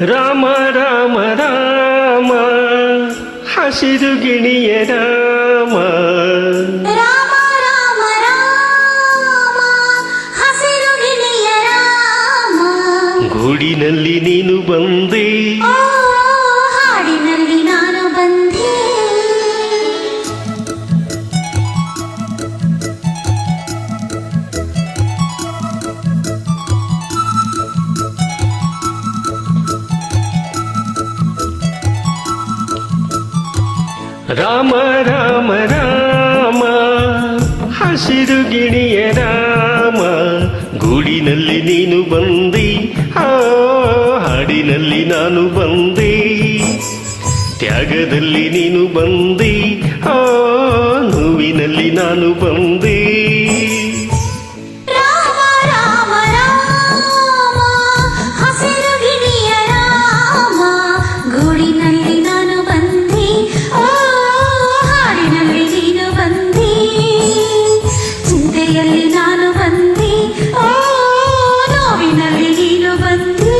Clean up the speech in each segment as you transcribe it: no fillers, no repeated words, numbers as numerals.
ರಾಮ ರಾಮ ರಾಮ ಹಸಿರು ಗಿಣಿಯ ರಾಮ ರಾಮ ರಾಮ ರಾಮ ಹಸಿರು ಗಿಣಿಯ ರಾಮ ಗೂಡಿನಲ್ಲಿ ನೀನು ಬಂದೆ ಓ ಹಾಡಿನಲ್ಲಿ ನಾನು ಬಂದೆ ರಾಮ ರಾಮ ರಾಮ ಹಸಿರು ಗಿಣಿಯ ರಾಮ ಗೂಡಿನಲ್ಲಿ ನೀನು ಬಂದೆ ಹಾಡಿನಲ್ಲಿ ನಾನು ಬಂದೆ ತ್ಯಾಗದಲ್ಲಿ ನೀನು ಬಂದೆ ನೋವಿನಲ್ಲಿ ನಾನು ಬಂದೆ ರಾಮ ರಾಮ ರಾಮ ಹಸಿರು ಗಿಣಿಯ ರಾಮ ಗೂಡಿನಲ್ಲಿ ನಾನು ಬಂದೆ ಓ ಹಾಡಿನಲ್ಲಿ ನೀನು ಬಂದೆ ಚಿಂತೆಯಲ್ಲಿ ನಾನು ಬಂದೆ ಓ ನೋವಿನಲ್ಲಿ ನೀನು ಬಂದೆ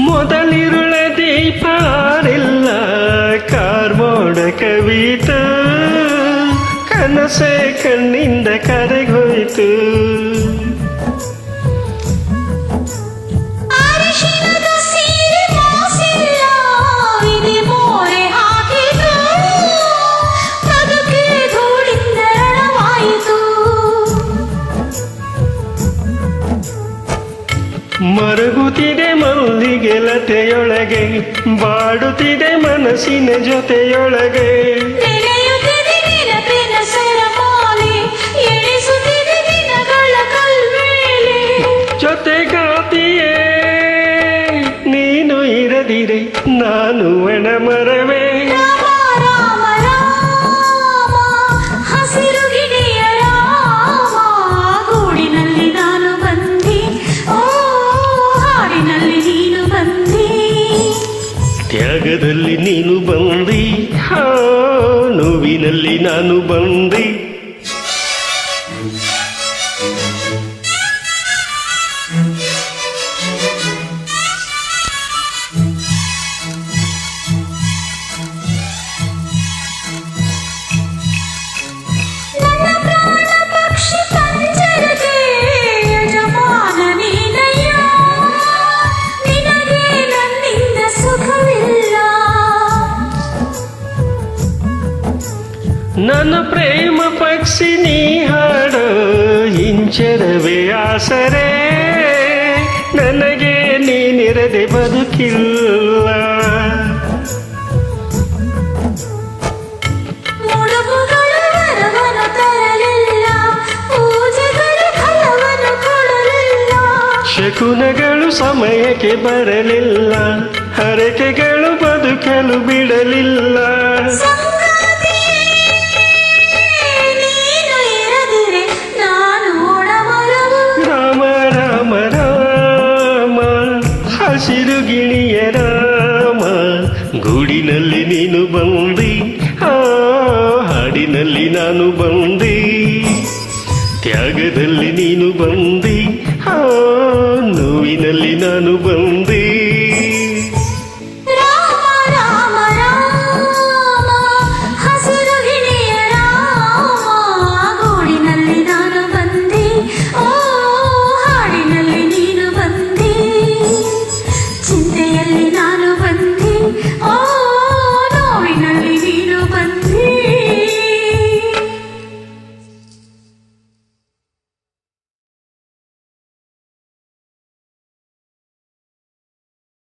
ಮೊದಲಿರುಳ ದೀಪಾರಿಲ್ಲ ಕಾರ್ಮೋಡ ಕವಿತ ಕನಸೆ ಕಣ್ಣಿಂದ ಕರೆಗೋಯ್ತು ಅರಿಶಿಣದ ಸೀರೆ ಮೋಸಿಲ್ಲ ಇದೆ ಮೋರೆ ಹಾಕಿತು ಬದುಕೆ ಧೂಳಿಂದ ರಣವಾಯಿತು ಮರುಗುತ್ತಿದೆ ಮಲ್ಲಿಗೆ ಲತೆಯೊಳಗೆ ಬಾಡುತ್ತಿದೆ ಮನಸ್ಸಿನ ಜೊತೆಯೊಳಗೆ ನೆನೆಯುತ್ತಿದೆ ನೆನಪಿನ ಸರಮಾಲೆ ಎಣಿಸುತ್ತಿದೆ ದಿನಗಳ ಕಲ್ವೇಳೆ ಜೊತೆಗಾತಿಯೇ ನೀನು ಇರದಿರೆ ನಾನು ಒಣಮರವೇ ರಾಮ ರಾಮ ರಾಮ ಹಸಿರು ಗಿಣಿಯ ರಾಮ ಗೂಡಿನಲ್ಲಿ ನಾನು ಬಂದೆ ಓ ಹಾಡಿನಲ್ಲಿ ನೀನು ಬಂದೆ ತ್ಯಾಗದಲ್ಲಿ ನೀನು ಬಂದೆ ನೋವಿನಲ್ಲಿ ನಾನು ಬಂದೆ ನನ್ನ ಪ್ರಾಣ ಪಕ್ಷಿ ಪಂಜರಕ್ಕೆ ಯಜಮಾನ ನೀನಯ್ಯ ನಿನಗೆ ನನ್ನಿಂದ ಸುಖವಿಲ್ಲ ನನ್ನ ಪ್ರೇಮ ಪಕ್ಷಿ ನೀ ಹಾಡೋ ಇಂಚರವೇ ಆಸರೆ ನನಗೆ ನೀನಿರದೆ ಬದುಕಿಲ್ಲ ಮುಡುಪುಗಳು ವರವನ್ನು ತರಲಿಲ್ಲ ಪೂಜೆಗಳು ಫಲವನ್ನು ಕೊಡಲಿಲ್ಲ ಶಕುನಗಳು ಸಮಯಕ್ಕೆ ಬರಲಿಲ್ಲ ಹರಕೆಗಳು ಬದುಕಲು ಬಿಡಲಿಲ್ಲ ಸಂಗಾತಿಯೇ, ನೀನು ಇರದಿರೆ ನಾನು ಓಡಬರವು ರಾಮ ರಾಮ ರಾಮ ಹಸಿರು ಗಿಣಿಯ ರಾಮ ಗೂಡಿನಲ್ಲಿ ನೀನು ಬಂದೆ ಹಾಡಿನಲ್ಲಿ ನಾನು ಬಂದೆ ತ್ಯಾಗದಲ್ಲಿ ನೀನು ಬಂದೆ ನೋವಿನಲ್ಲಿ ನಾನು ಬಂದೆ